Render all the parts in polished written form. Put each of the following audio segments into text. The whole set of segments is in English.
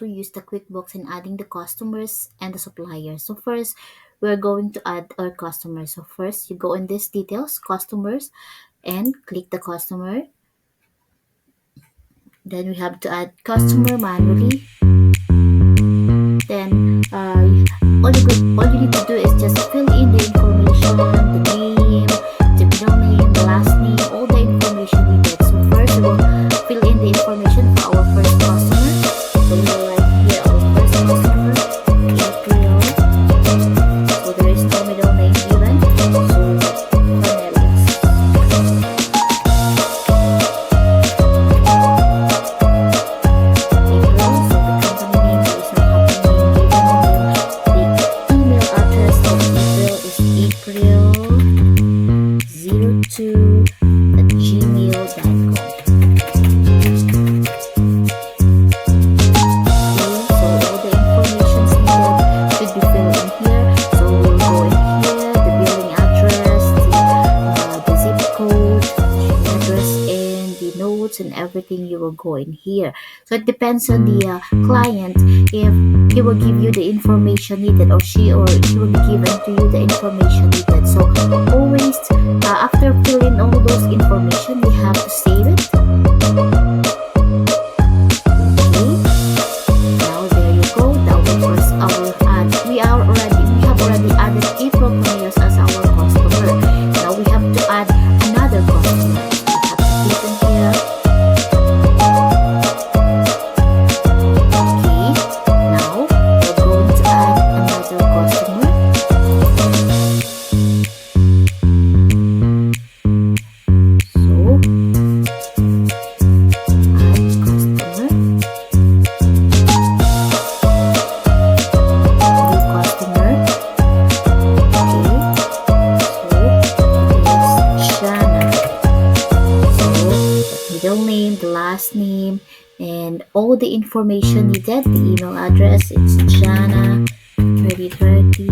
to use the QuickBooks in adding the customers and the suppliers. So first, we're going to add our customers. So first, you go in this details, customers, and click the customer. Then we have to add customer manually. Then all you need to do is just fill in the information, the name, the middle name, the last name, all the information needed. So first we will fill in the information for our first customer. So we will write here our first customer, April. So there is no middle name given. So Cornelius. And everything you will go in here. So it depends on the client if he will give you the information needed, or she will be given to you the information needed. So always after filling all those information, we have to save it. Okay, now there you go. That was our ad. We have already added April Cornelius as our customer. Now we have to add another customer. We have to click in here. Name, the last name, and all the information needed. The email address, it's Jana 3030.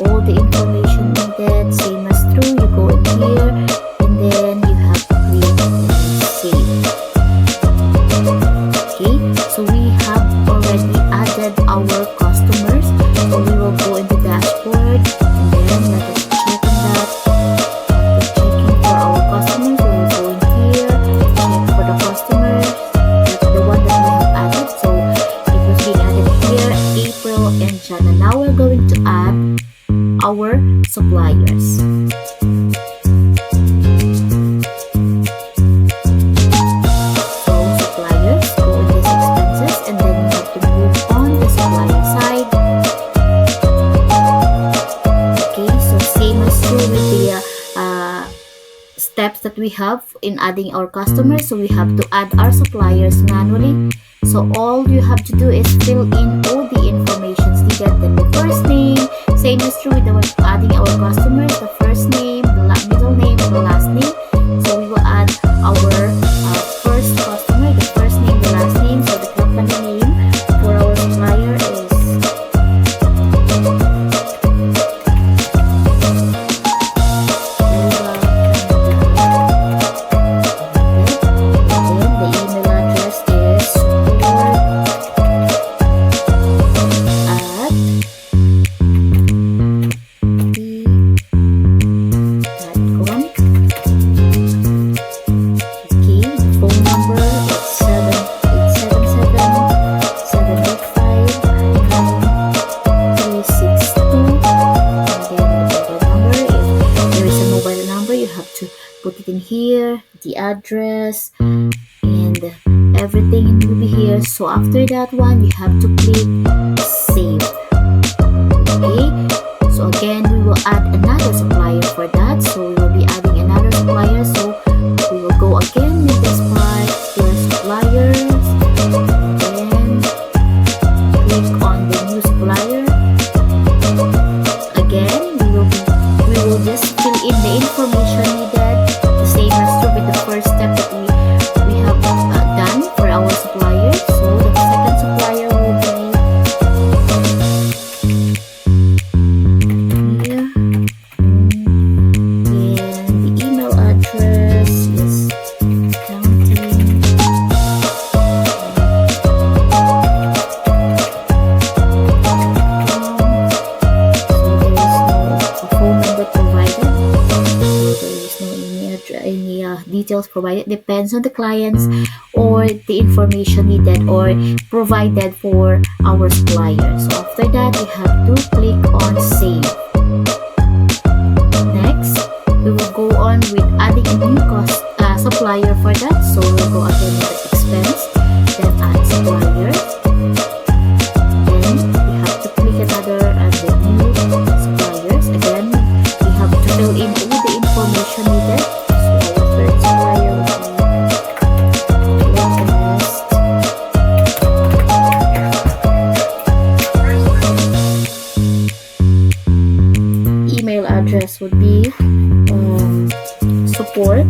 All the information needed, same as through. You go in here and then you have to click and save. Okay, so we have already added our customers. So we will go into dashboard and then let us check on that. And now we're going to add our suppliers. So suppliers, go in this expenses, and then we have to move on the supplier side. Okay, so same as with the steps that we have in adding our customers. So we have to add our suppliers manually. So all you have to do is fill in all the information needed. Then the first name, same is true with adding our customers. The first name, the middle name, and the last name. So we will add our first customer, the first name, the last name. So the company name for our supplier is put it in here, the address, and everything will be here. So after that one, you have to click save. Okay, so again we will add another supplier for that. So we will be adding another supplier. So we will go again with this part, your suppliers, then click on the new supplier. Again we will just fill in the information needed, the same as with the first step that we have done for our supplier. So the second supplier will be provided. Depends on the clients or the information needed or provided for our supplier. So after that, we have to click on save. Next, we will go on with adding a new supplier for that. So we'll go again with the expense, then add supplier. Then we have to click another and the new suppliers. Again, we have to fill in all the information needed. So our third supplier will be email address would be support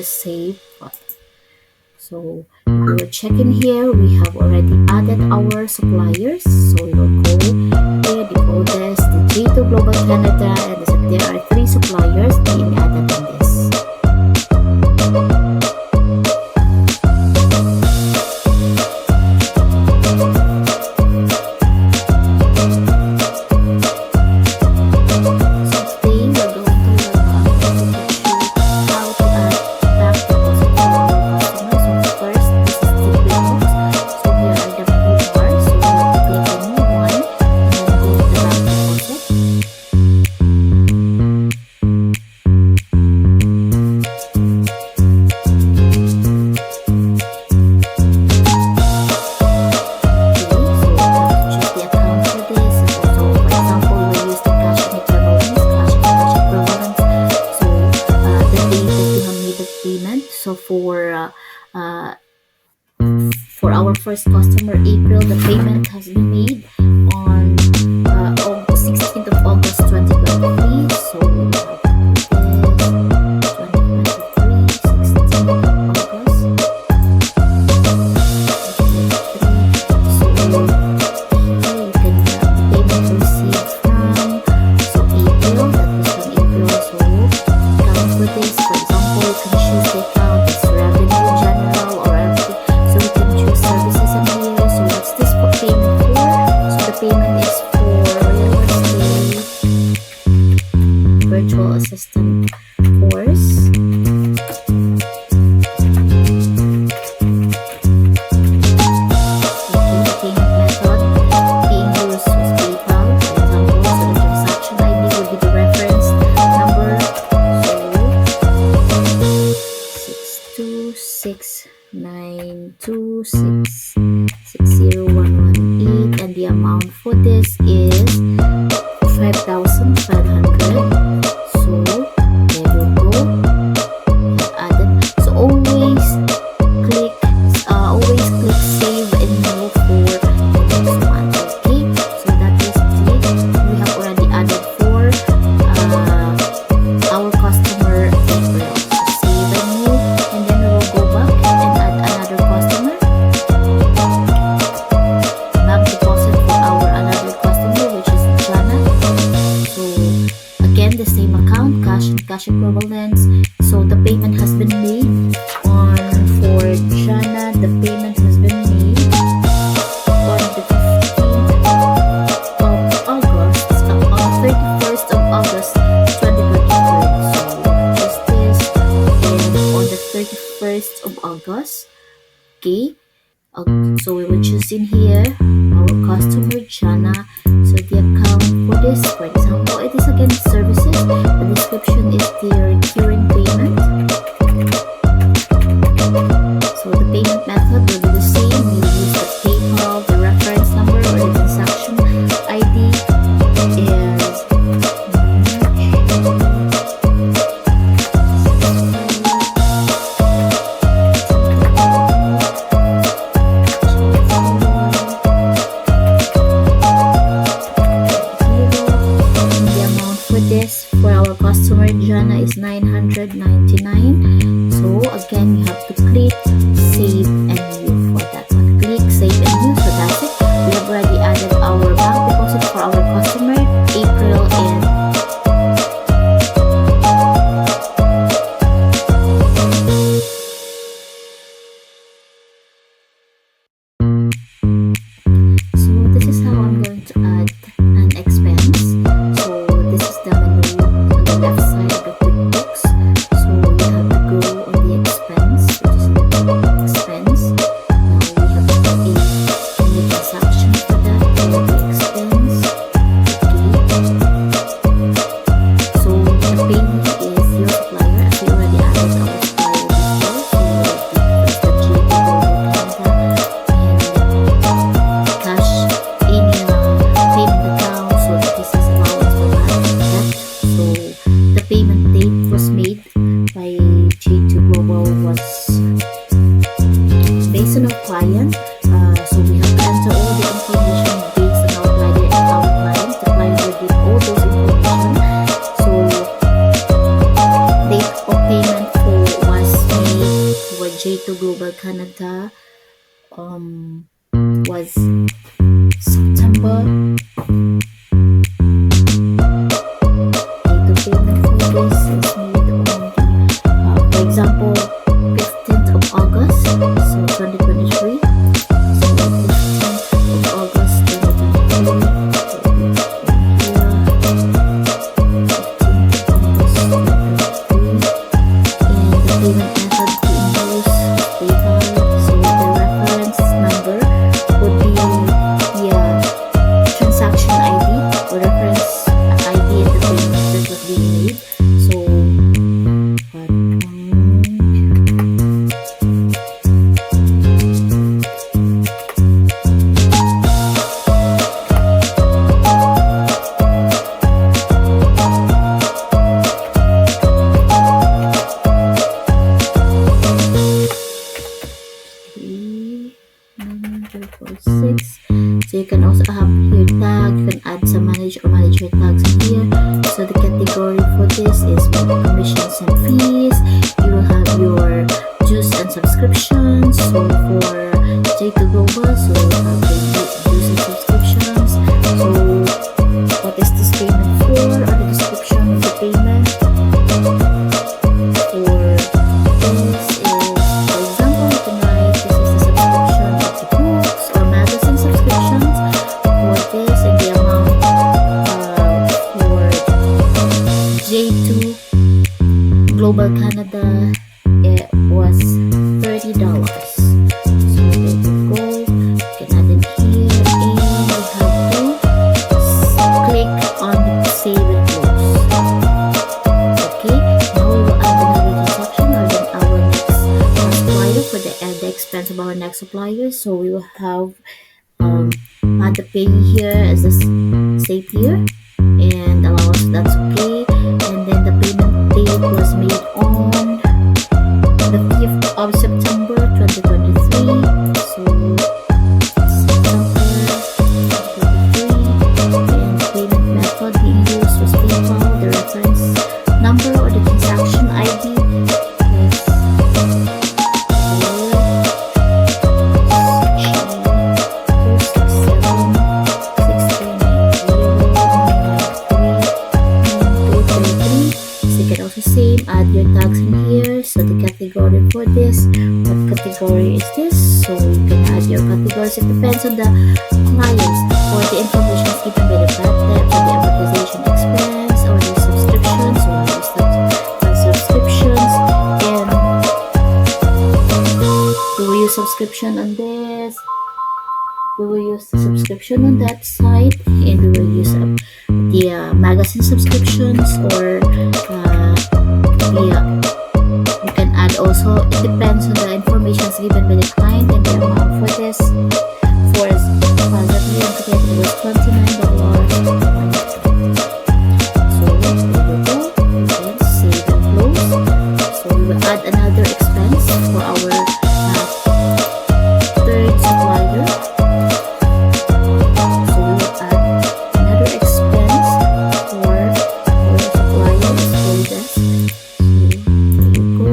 save button. So we will check in here. We have already added our suppliers. So we will go here, the oldest, the J2 Global Canada, and there are 3 suppliers being added in this. So for our first customer, April, the payment has been made on 16th of August 2023. So we virtual assistant course. The payment method being used was PayPal, for example. So the transaction ID will be the reference number. So 62692660118, and the amount for this is 5,500. So there you go. Add it. So always click save and move for the next one. Okay. So that is it. We have already added for our customer April. So save and move, and then we will go back and add another customer. Bank deposit for our another customer, which is Jana. So again, the same account, cash and cash equivalents. So the payment has been made for Jana. The payment has been made on the 15th of August, on the 31st of August 2023. So just this, and on the 31st of August. Okay. So we will choose in here our customer Jana. So the account for this, for example, it is again services. The description is their current payment. So the payment method will be the same. We will use the PayPal, the reference number or the transaction ID is for our customer Jana is 900. client. So we have to enter all the information based on our client. The client will give all those information. So date of payment was made for J2 Global Canada was September. Date of payment for this is made on the, for example, 15th of August, so 2023. So 15th of August 2023. So you can also have here tag, you can add some manager tags in here. So the category for this is commissions and fees. You will have your dues and subscriptions. So for J2 Global, so you have the dues and subscriptions. So what is this payment for, or the description of the payment for this is, for example, you can write this is the subscription of the books or magazine subscriptions for this, and the amount for J2 Global Canada it was $30. So there you go. You can add it here, and you have to click on save and close. Okay, now we will add another transaction, or then our next supplier for the expense of our next supplier. So we will have add the pay here as a save here, and allow us, that's okay. And then the payment date was made on the 5th of September 2023. So September 2023, and the payment method being used was PayPal. The reference number or the transaction ID is 467 So you can also same add your tags in here. So the category for this, what category is this? So you can add your categories. It depends on the clients or the information is given by the bad debt or the amortization expense or the subscriptions. So we use that subscriptions, and we will use subscription on this. We will use the subscription on that side, and we will use the magazine subscriptions, or you can add also, it depends on the information given by the client, and the amount for this for positively and together was $29. So there you go. Then save and close. So we will add another expense for our third supplier. So we will add another expense for our suppliers for this. So there you go.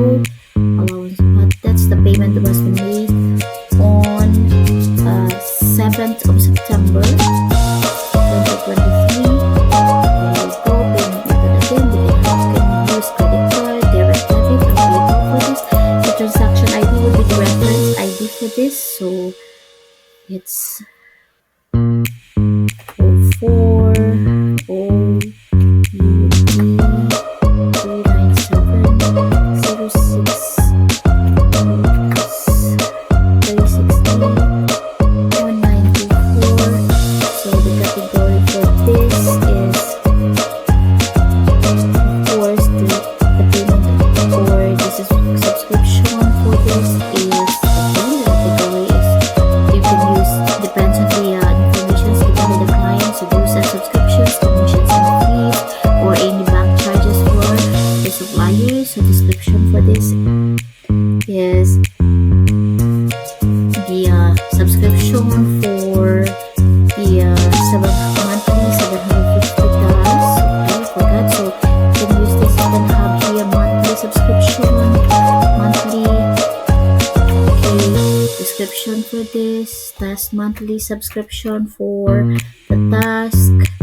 Allowance, but that's the payment that was made on 7th of September 2023. There you go. Payment method again. You can use credit card, direct debit, or PayPal for this. The transaction ID will be the reference ID for this. So it's 04 So the category for this is, of course, the payment for this is subscription for this is, again, the category is, you can use, depends on the information given by the client, so dues and subscriptions, commissions and fees, or any bank charges for the supplier. So description for this is the for the monthly 750 tasks. Okay, for that, so you can use this. You can have here monthly subscription, monthly, okay, subscription for this task, monthly subscription for the task.